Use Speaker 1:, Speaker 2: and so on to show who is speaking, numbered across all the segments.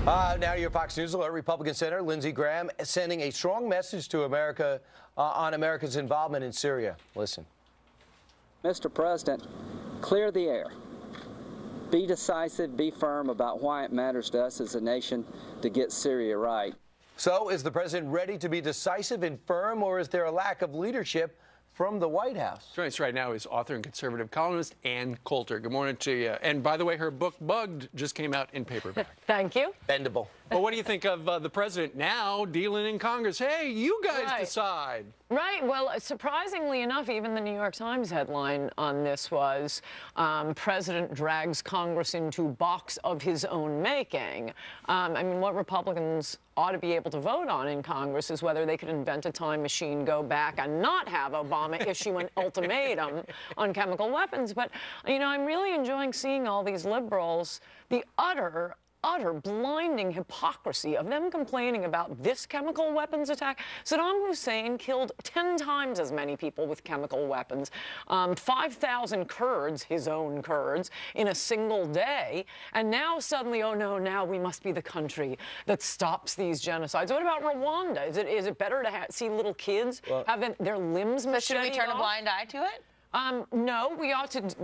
Speaker 1: Now your Fox News Alert. Republican Senator Lindsey Graham sending a strong message to America on America's involvement in Syria. Listen.
Speaker 2: Mr. President, clear the air. Be decisive, be firm about why it matters to us as a nation to get Syria right.
Speaker 1: So is the president ready to be decisive and firm, or is there a lack of leadership from the White House?
Speaker 3: Joining us right now is author and conservative columnist Ann Coulter. Good morning to you. And by the way, her book Bugged just came out in paperback.
Speaker 4: Thank you.
Speaker 1: Bendable.
Speaker 3: Well, what do you think of the president now dealing in Congress? Hey, you guys decide.
Speaker 4: Right. Well, surprisingly enough, even the New York Times headline on this was President drags Congress into box of his own making. I mean, what Republicans ought to be able to vote on in Congress is whether they could invent a time machine, go back, and not have Obama issue an ultimatum on chemical weapons. But, you know, I'm really enjoying seeing all these liberals, the utter blinding hypocrisy of them complaining about this chemical weapons attack. Saddam Hussein killed 10 times as many people with chemical weapons, 5,000 Kurds, his own Kurds, in a single day. And now suddenly, oh no, now we must be the country that stops these genocides. What about Rwanda? Is it better to see little kids having their limbs macheted off?
Speaker 5: Should we turn a blind eye to it?
Speaker 4: No, we ought to.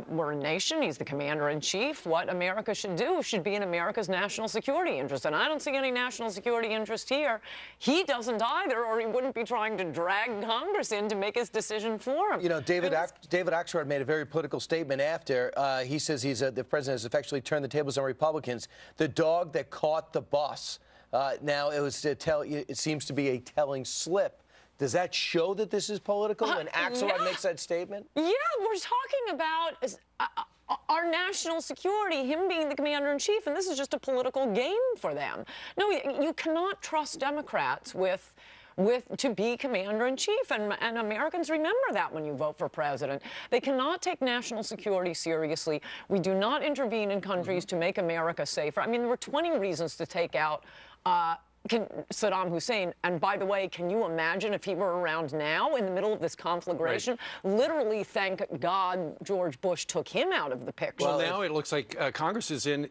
Speaker 4: We're a nation. He's the commander-in-chief. What America should do should be in America's national security interest. And I don't see any national security interest here. He doesn't either, or he wouldn't be trying to drag Congress in to make his decision for him.
Speaker 1: You know, David Axelrod made a very political statement after. He says the president has effectively turned the tables on Republicans. The dog that caught the bus. Now, it seems to be a telling slip. Does that show that this is political when Axelrod makes that statement? Yeah,
Speaker 4: we're talking about our national security, him being the commander-in-chief, and this is just a political game for them. No, you cannot trust Democrats to be commander-in-chief, and Americans remember that when you vote for president. They cannot take national security seriously. We do not intervene in countries to make America safer. I mean, there were 20 reasons to take out Saddam Hussein. And by the way, can you imagine if he were around now in the middle of this conflagration? Right. Literally, thank God George Bush took him out of the picture.
Speaker 3: Well, now it looks like Congress is in.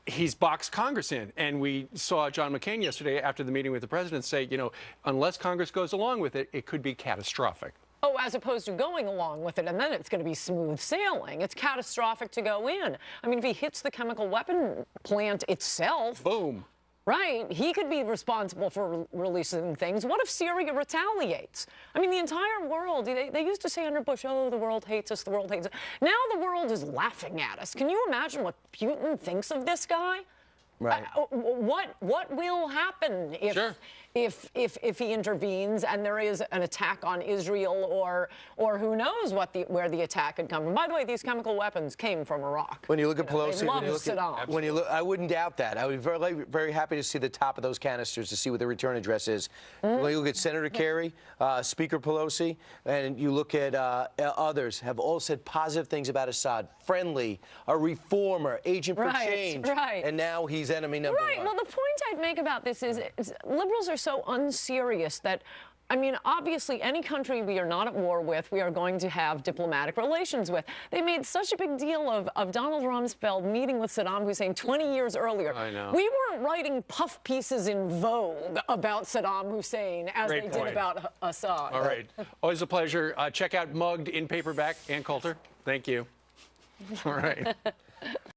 Speaker 3: He's boxed Congress in. And we saw John McCain yesterday after the meeting with the president say, you know, unless Congress goes along with it, it could be catastrophic.
Speaker 4: Oh, as opposed to going along with it, and then it's going to be smooth sailing. It's catastrophic to go in. I mean, if he hits the chemical weapon plant itself.
Speaker 3: Boom.
Speaker 4: Right. He could be responsible for releasing things. What if Syria retaliates? I mean, the entire world, they used to say under Bush, oh, the world hates us, the world hates us. Now the world is laughing at us. Can you imagine what Putin thinks of this guy?
Speaker 1: Right.
Speaker 4: What will happen if he intervenes and there is an attack on Israel or who knows where the attack could come from? By the way, these chemical weapons came from Iraq.
Speaker 1: When you look at Pelosi,
Speaker 4: Saddam.
Speaker 1: I wouldn't doubt that. I would be very happy to see the top of those canisters to see what the return address is. When you look at Senator Kerry, Speaker Pelosi, and you look at others have all said positive things about Assad. Friendly, a reformer, agent for change.
Speaker 4: Right.
Speaker 1: And now he's enemy number one.
Speaker 4: Right. Well, the point I'd make about this is liberals are so unserious that, I mean, obviously, any country we are not at war with, we are going to have diplomatic relations with. They made such a big deal of Donald Rumsfeld meeting with Saddam Hussein 20 years earlier.
Speaker 3: I know.
Speaker 4: We weren't writing puff pieces in Vogue about Saddam Hussein as they did about Assad.
Speaker 3: All right. Always a pleasure. Check out Mugged in paperback. Ann Coulter, thank you. All right.